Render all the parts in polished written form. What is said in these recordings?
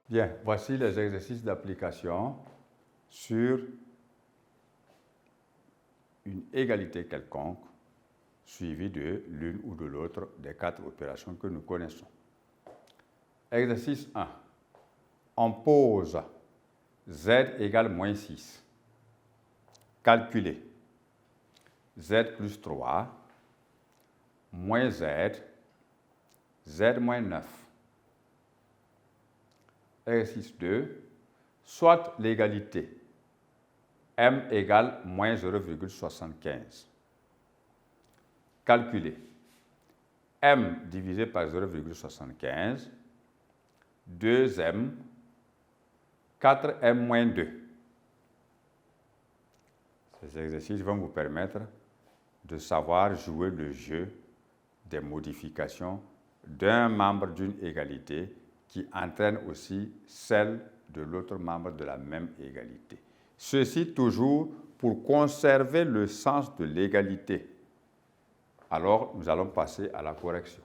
Bien, voici les exercices d'application sur une égalité quelconque suivie de l'une ou de l'autre des 4 opérations que nous connaissons. Exercice 1. On pose z égale moins 6. Calculer z plus 3 moins z, z moins 9. Exercice 2. Soit l'égalité m égale moins 0,75. Calculer m divisé par 0,75, 2m, 4m moins 2. Ces exercices vont vous permettre de savoir jouer le jeu des modifications d'un membre d'une égalité qui entraîne aussi celle de l'autre membre de la même égalité. Ceci toujours pour conserver le sens de l'égalité. Alors, nous allons passer à la correction.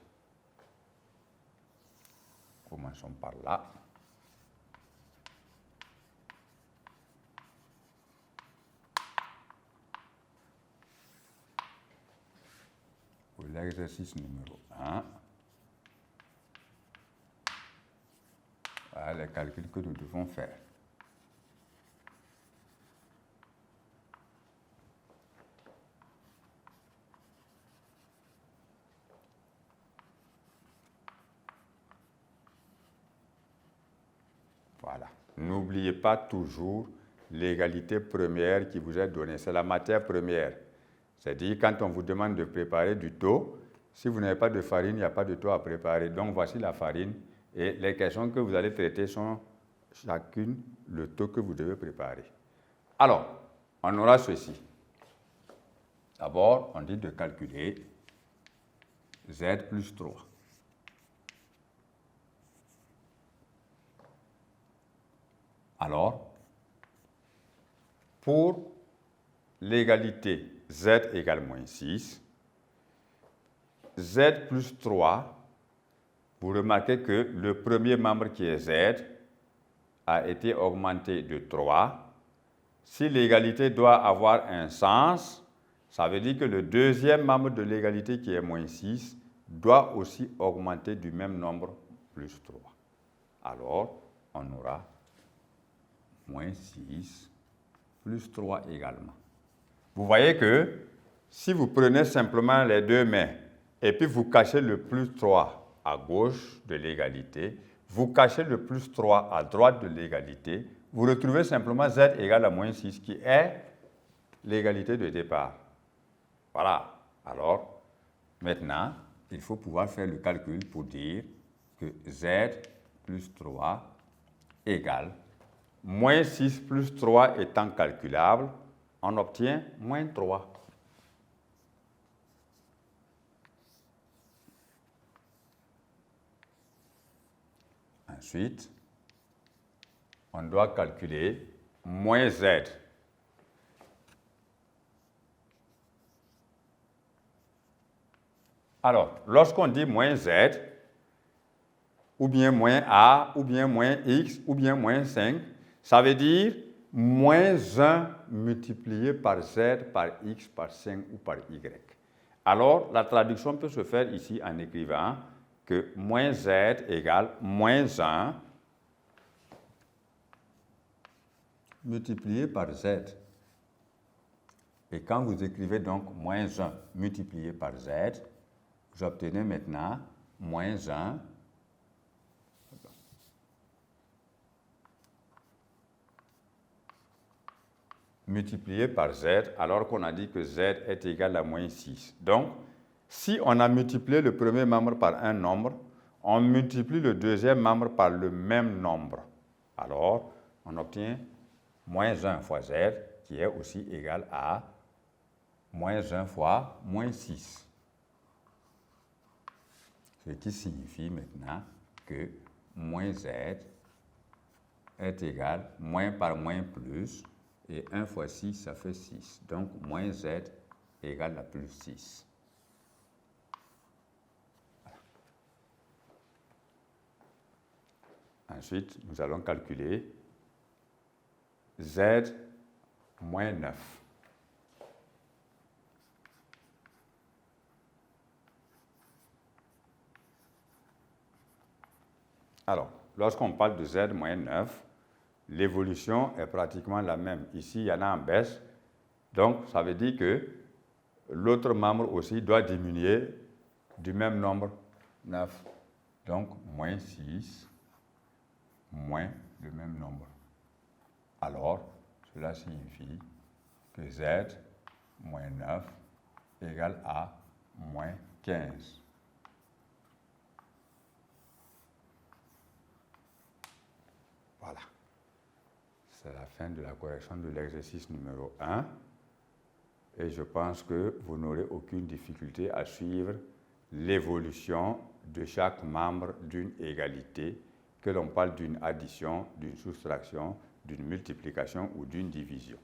Commençons par là. Pour l'exercice numéro 1, voilà les calculs que nous devons faire. Voilà. N'oubliez pas toujours l'égalité première qui vous est donnée. C'est la matière première. C'est-à-dire, quand on vous demande de préparer du taux, si vous n'avez pas de farine, il n'y a pas de taux à préparer. Donc, voici la farine. Et les questions que vous allez traiter sont chacune le taux que vous devez préparer. Alors, on aura ceci. D'abord, on dit de calculer z plus 3. Alors, pour l'égalité z égale moins 6, z plus 3, vous remarquez que le premier membre qui est z a été augmenté de 3. Si l'égalité doit avoir un sens, ça veut dire que le deuxième membre de l'égalité qui est moins 6 doit aussi augmenter du même nombre plus 3. Alors, on aura moins 6 plus 3 également. Vous voyez que si vous prenez simplement les deux mains et puis vous cachez le plus 3 à gauche de l'égalité, vous cachez le plus 3 à droite de l'égalité, vous retrouvez simplement z égale à moins 6 qui est l'égalité de départ. Voilà. Alors, maintenant, il faut pouvoir faire le calcul pour dire que z plus 3 égale moins 6 plus 3 étant calculable, on obtient moins 3. Ensuite, on doit calculer moins z. Alors, lorsqu'on dit moins z, ou bien moins a, ou bien moins x, ou bien moins 5, ça veut dire moins 1 multiplié par z, par x, par 5 ou par y. Alors, la traduction peut se faire ici en écrivant que moins z égale moins 1 multiplié par z. Et quand vous écrivez donc moins 1 multiplié par z, vous obtenez maintenant moins 1 multiplié par z, alors qu'on a dit que z est égal à moins 6. Donc, si on a multiplié le premier membre par un nombre, on multiplie le deuxième membre par le même nombre. Alors, on obtient moins 1 fois z, qui est aussi égal à moins 1 fois moins 6. Ce qui signifie maintenant que moins z est égal moins par moins plus, et 1 fois 6, ça fait 6. Donc, moins z égale à plus 6. Voilà. Ensuite, nous allons calculer Z moins 9. Alors, lorsqu'on parle de Z moins 9, l'évolution est pratiquement la même. Ici, il y en a en baisse. Donc, ça veut dire que l'autre membre aussi doit diminuer du même nombre, 9. Donc, moins 6, moins le même nombre. Alors, cela signifie que Z moins 9 égale à moins 15. Voilà. C'est la fin de la correction de l'exercice numéro 1. Et je pense que vous n'aurez aucune difficulté à suivre l'évolution de chaque membre d'une égalité, que l'on parle d'une addition, d'une soustraction, d'une multiplication ou d'une division.